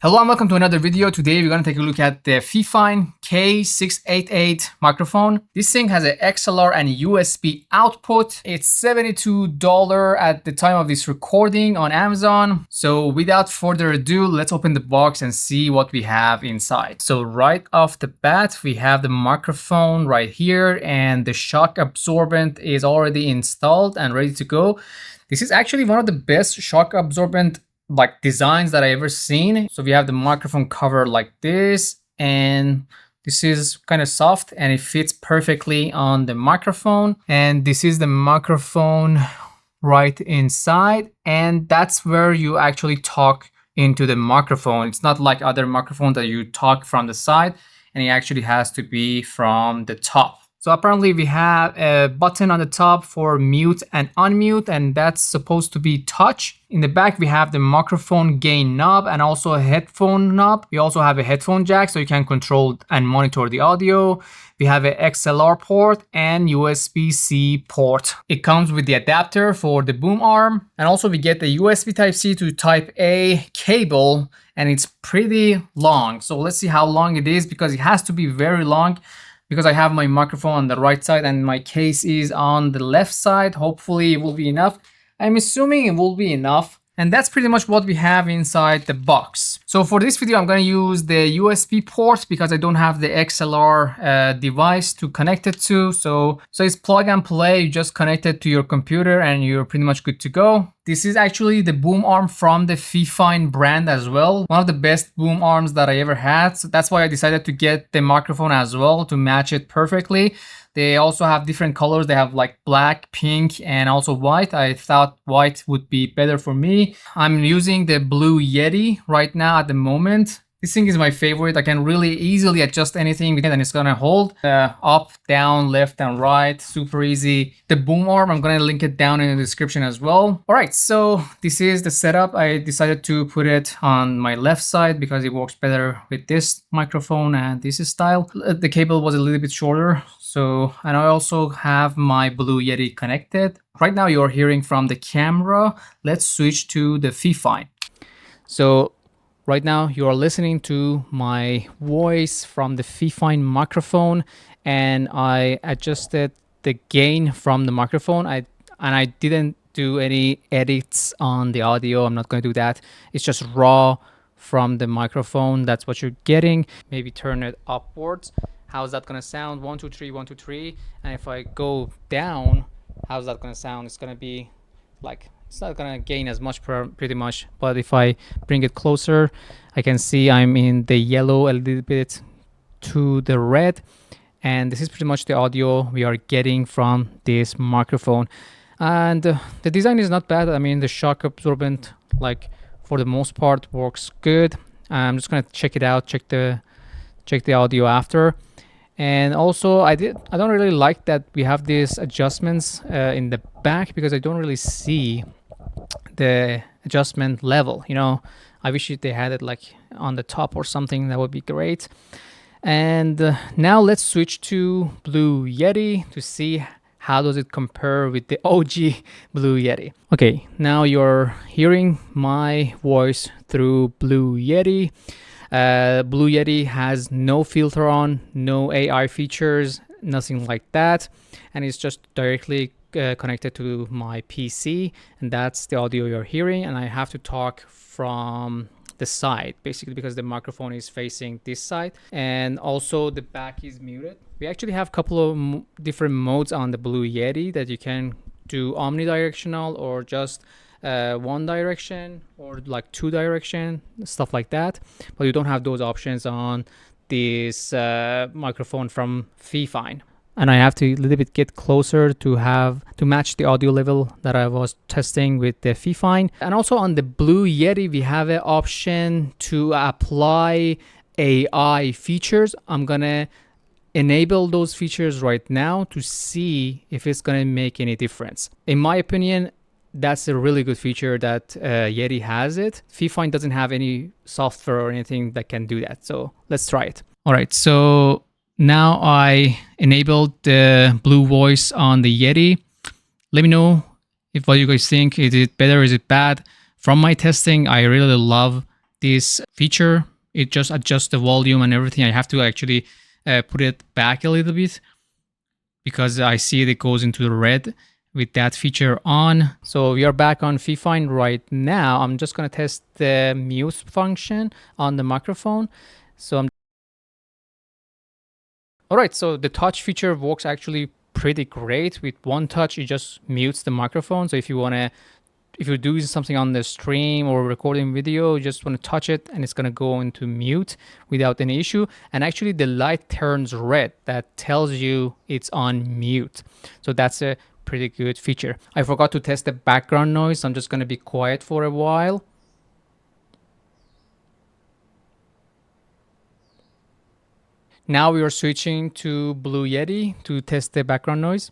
Hello and welcome to another video. Today we're going to take a look at the FIFINE K688 microphone. This thing has an XLR and USB output. It's $72 at the time of this recording on Amazon. So without further ado, let's open the box and see what we have inside. So right off the bat, we have the microphone right here and the shock absorbent is already installed and ready to go. This is actually one of the best shock absorbent designs that I ever seen. So we have the microphone cover like this, and this is kind of soft and it fits perfectly on the microphone. And this is the microphone right inside, and that's where you actually talk into the microphone. It's not like other microphones that you talk from the side, and it actually has to be from the top. So apparently we have a button on the top for mute and unmute, and that's supposed to be touch. In the back, we have the microphone gain knob and also a headphone knob. We also have a headphone jack, so you can control and monitor the audio. We have an XLR port and USB-C port. It comes with the adapter for the boom arm. And also we get the USB Type-C to Type-A cable, and it's pretty long. So let's see how long it is, because it has to be very long, because I have my microphone on the right side and my case is on the left side. Hopefully it will be enough. I'm assuming it will be enough. And that's pretty much what we have inside the box. So for this video, I'm going to use the USB port because I don't have the XLR device to connect it to. So it's plug and play. You just connect it to your computer and you're pretty much good to go. This is actually the boom arm from the FIFINE brand as well. One of the best boom arms that I ever had. So that's why I decided to get the microphone as well to match it perfectly. They also have different colors. They have like black, pink, and also white. I thought white would be better for me. I'm using the Blue Yeti right now at the moment. This thing is my favorite. I can really easily adjust anything with it and it's gonna hold up, down, left, and right. Super easy. The boom arm, I'm gonna link it down in the description as well. All right, so this is the setup. I decided to put it on my left side because it works better with this microphone and this style. The cable was a little bit shorter. So, and I also have my Blue Yeti connected. Right now you're hearing from the camera. Let's switch to the FIFINE. So right now you are listening to my voice from the FIFINE microphone, and I adjusted the gain from the microphone. I didn't do any edits on the audio. I'm not going to do that. It's just raw from the microphone. That's what you're getting. Maybe turn it upwards. How's that gonna sound? 1, 2, 3, 1, 2, 3. And if I go down, how's that gonna sound? It's gonna be like, it's not gonna gain as much pretty much. But if I bring it closer, I can see I'm in the yellow a little bit to the red. And this is pretty much the audio we are getting from this microphone. And the design is not bad. I mean, the shock absorbent, like for the most part, works good. I'm just gonna check it out, check the audio after. And also I don't really like that we have these adjustments in the back, because I don't really see the adjustment level. You know, I wish they had it like on the top or something. That would be great. And now let's switch to Blue Yeti to see how does it compare with the OG Blue Yeti. Okay, now you're hearing my voice through Blue Yeti. Blue Yeti has no filter on, no AI features, nothing like that, and it's just directly connected to my PC, and that's the audio you're hearing. And I have to talk from the side basically because the microphone is facing this side, and also the back is muted. We actually have a couple of different modes on the Blue Yeti that you can do omnidirectional or just one direction, or like 2 direction, stuff like that. But you don't have those options on this microphone from FIFINE. And I have to a little bit get closer to match the audio level that I was testing with the FIFINE. And also on the Blue Yeti, we have an option to apply AI features. I'm gonna enable those features right now to see if it's gonna make any difference. In my opinion, that's a really good feature that Yeti has it. FIFINE doesn't have any software or anything that can do that. So let's try it. All right, so now I enabled the Blue voice on the Yeti. Let me know what you guys think. Is it better? Is it bad? From my testing, I really love this feature. It just adjusts the volume and everything. I have to actually put it back a little bit because I see it goes into the red with that feature on. So we are back on FIFINE right now. I'm just going to test the mute function on the microphone. So all right, so the touch feature works actually pretty great. With one touch, it just mutes the microphone. So if you're doing something on the stream or recording video, you just want to touch it and it's going to go into mute without any issue. And actually the light turns red. That tells you it's on mute. So that's a pretty good feature. I forgot to test the background noise. I'm just going to be quiet for a while. Now we are switching to Blue Yeti to test the background noise.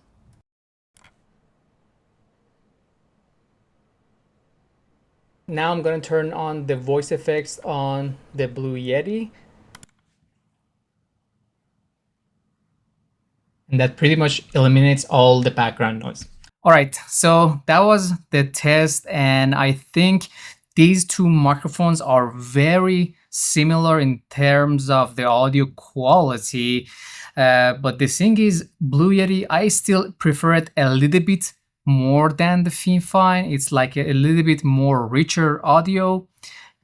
Now I'm going to turn on the voice effects on the Blue Yeti. And that pretty much eliminates all the background noise. All right, so that was the test, and I think these two microphones are very similar in terms of the audio quality. But the thing is, Blue Yeti, I still prefer it a little bit more than the FIFINE. It's like a little bit more richer audio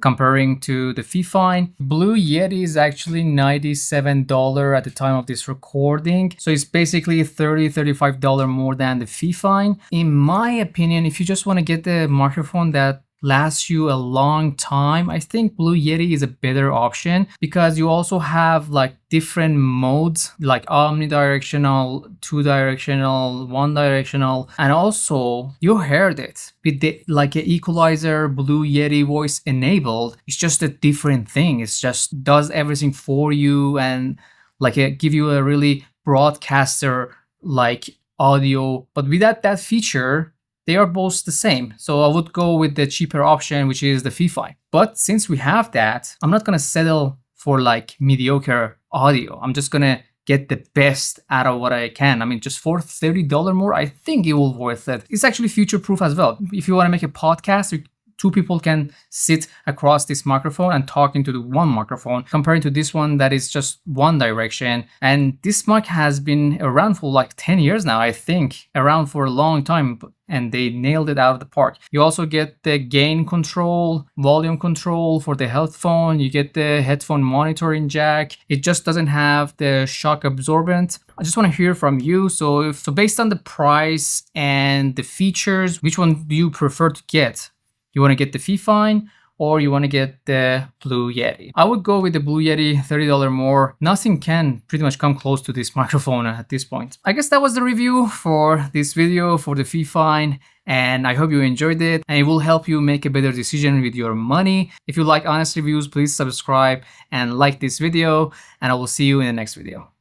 comparing to the FIFINE. Blue Yeti is actually $97 at the time of this recording. So it's basically $35 more than the FIFINE. In my opinion, if you just want to get the microphone that lasts you a long time, I think Blue Yeti is a better option because you also have like different modes like omnidirectional, two directional, one directional, and also you heard it with the like an equalizer Blue Yeti voice enabled. It's just a different thing. It's just does everything for you and like give you a really broadcaster like audio. But without that feature, they are both the same. So I would go with the cheaper option, which is the FIFINE. But since we have that, I'm not gonna settle for like mediocre audio. I'm just gonna get the best out of what I can. I mean, just for $30 more, I think it will worth it. It's actually future proof as well. If you wanna make a podcast, two people can sit across this microphone and talk into the one microphone compared to this one that is just one direction. And this mic has been around for like 10 years now, I think, around for a long time, and they nailed it out of the park. You also get the gain control, volume control for the headphone. You get the headphone monitoring jack. It just doesn't have the shock absorbent. I just want to hear from you. So based on the price and the features, which one do you prefer to get? You want to get the FIFINE or you want to get the Blue Yeti? I would go with the Blue Yeti, $30 more. Nothing can pretty much come close to this microphone at this point. I guess that was the review for this video for the FIFINE, and I hope you enjoyed it and it will help you make a better decision with your money. If you like honest reviews, please subscribe and like this video, and I will see you in the next video.